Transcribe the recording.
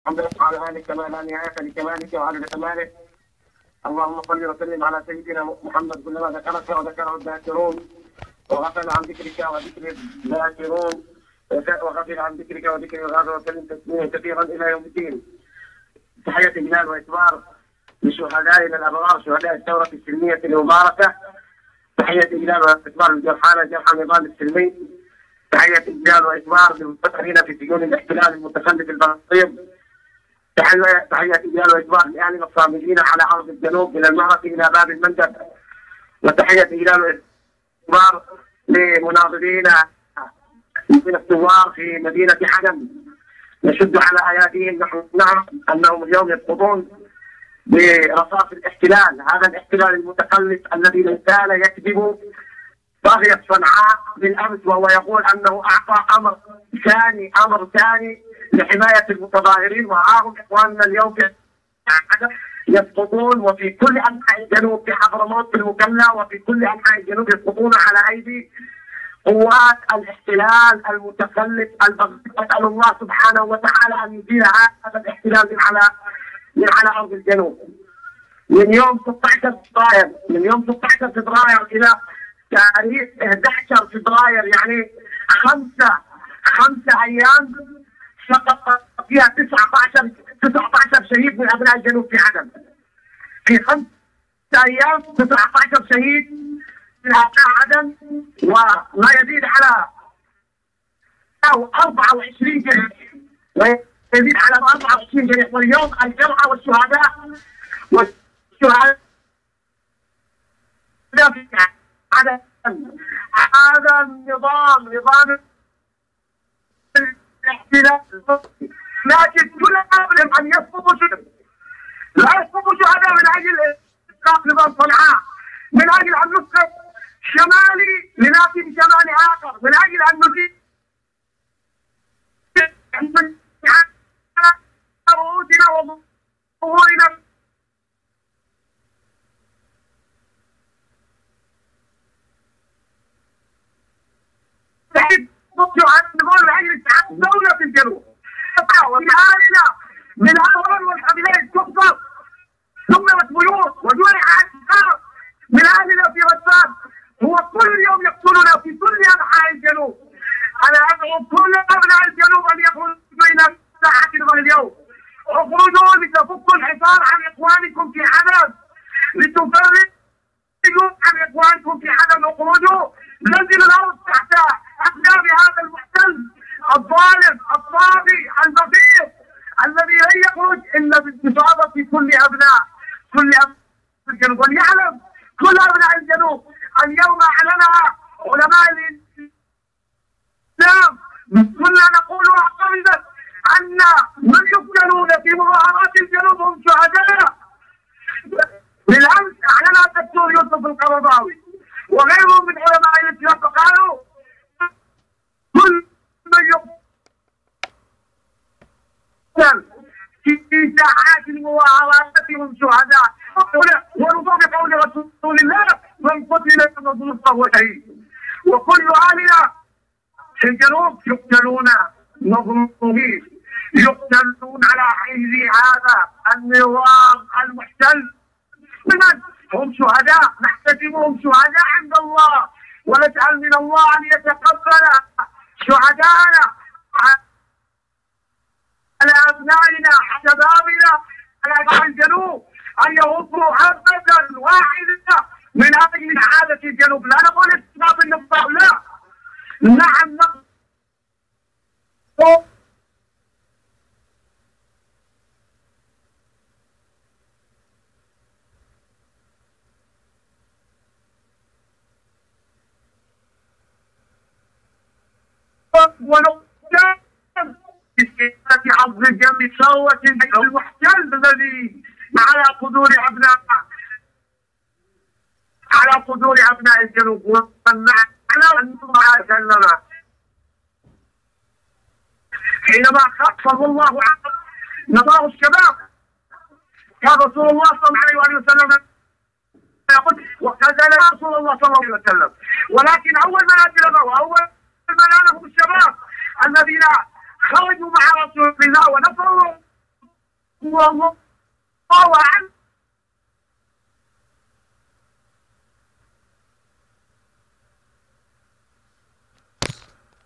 الحمد لله على ذلك كما لا نهاية لكمالك وعدد كمالك. اللهم صل وسلم على سيدنا محمد كلما ذكرك وذكره الذاكرون وغفل عن ذكرك وذكر الذاكرون وغفل عن ذكرك وذكر الغافل وسلم تسليما كثيرا الى يوم الدين. تحية إجلال وإكبار لشهدائنا الأبرار شهداء الثورة السلمية المباركة. تحية إجلال وإكبار للجرحى جرحى النظام السلمي. تحية إجلال وإكبار للمنتحرين في سجون الاحتلال المتخلف البسيط. تحية إجلال وإكبار لأهلنا الصامدين على أرض الجنوب من المعركة إلى باب المندب. وتحية إجلال وإكبار لمناضلين من الثوار في مدينة حلب. نشد على أياديهم نحن نعرف أنهم اليوم يسقطون برصاص الاحتلال، هذا الاحتلال المتخلف الذي لا زال يكذب طاغية صنعاء بالأمس وهو يقول أنه أعطى أمر ثاني لحماية المتظاهرين، وعاهم إخواننا اليوم يسقطون وفي كل أنحاء الجنوب، في حضرموت في المكلا وفي كل أنحاء الجنوب يسقطون على أيدي قوات الاحتلال المتخلف البغي. أسأل الله سبحانه وتعالى أن يزيل هذا الاحتلال من على أرض الجنوب. من يوم 16 فبراير إلى تاريخ 11 فبراير يعني خمسة أيام سقط فيها 19 شهيد من أبناء الجنوب في عدن. في 5 أيام 19 شهيد من أبناء عدن وما يزيد على 24 جريح ويزيد على 24 جريح. واليوم الجرحى والشهداء في عدن. هذا نظام الاحتلال، لكن كل امرهم ان يسقطوا لا يسقطوا شهداء من اجل اسقاط نظام صنعاء، من اجل ان نسقط شمالي لناتي بشمال اخر، من اجل ان نزيد رؤوسنا وظهورنا. نقول من اجل اتحاد الدولة في الجنوب. وبهذا من الأطفال والحبلين تقصر دمرت بيوت وجرح أشخاص من أهلنا في غسان. هو كل يوم يقتلنا في كل أنحاء الجنوب. أنا أدعو كل أبناء الجنوب أن يخرجوا إلى ساحتنا اليوم. اخرجوا لتفكوا الحصار عن إخوانكم في عدن، لتفرجوا عن إخوانكم في عدن. اخرجوا، نزلوا الأرض تحت أقدام هذا المحتل الظالم الطاغي البغيض الذي لن يخرج الا بانتفاضه في كل ابناء الجنوب. وليعلم كل ابناء الجنوب اليوم اعلنها علماء الاسلام كنا نقول واعتقد ان من يقتلون في مظاهرات الجنوب هم شهداء. بالامس اعلنها الدكتور يوسف القرضاوي وغيرهم من علماء الاسلام فقالوا كل من يقتل في ساحات المظاهرات هم شهداء. ونطبق قول رسول الله من قتل مظلوما فهو شهيد. وكل اهلنا في الجنوب يقتلون مظلومين، يقتلون على ايدي هذا النظام المحتل. لمن هم شهداء؟ نحتسبهم شهداء عند الله ونسأل من الله أن يتقبل شهداءنا على أبنائنا شبابنا على أبناء الجنوب أن يغضوا حبة واحدة من أجل إعادة الجنوب. لا نقول إسقاط النظام، لا، نعم نقول ونقدم بسياسة عرض الجنب ثروة المحتل الذي على قدور أبناء الجنوب. ومعنى أن الله سلم حينما خفض الله عنه نظام الشباب كان رسول الله صلى الله عليه وسلم يقول وكذل رسول الله صلى الله عليه وسلم، ولكن أول من أجلبه وأول من أنهم الشباب الذين خرجوا مع رسول الله ونصروا الله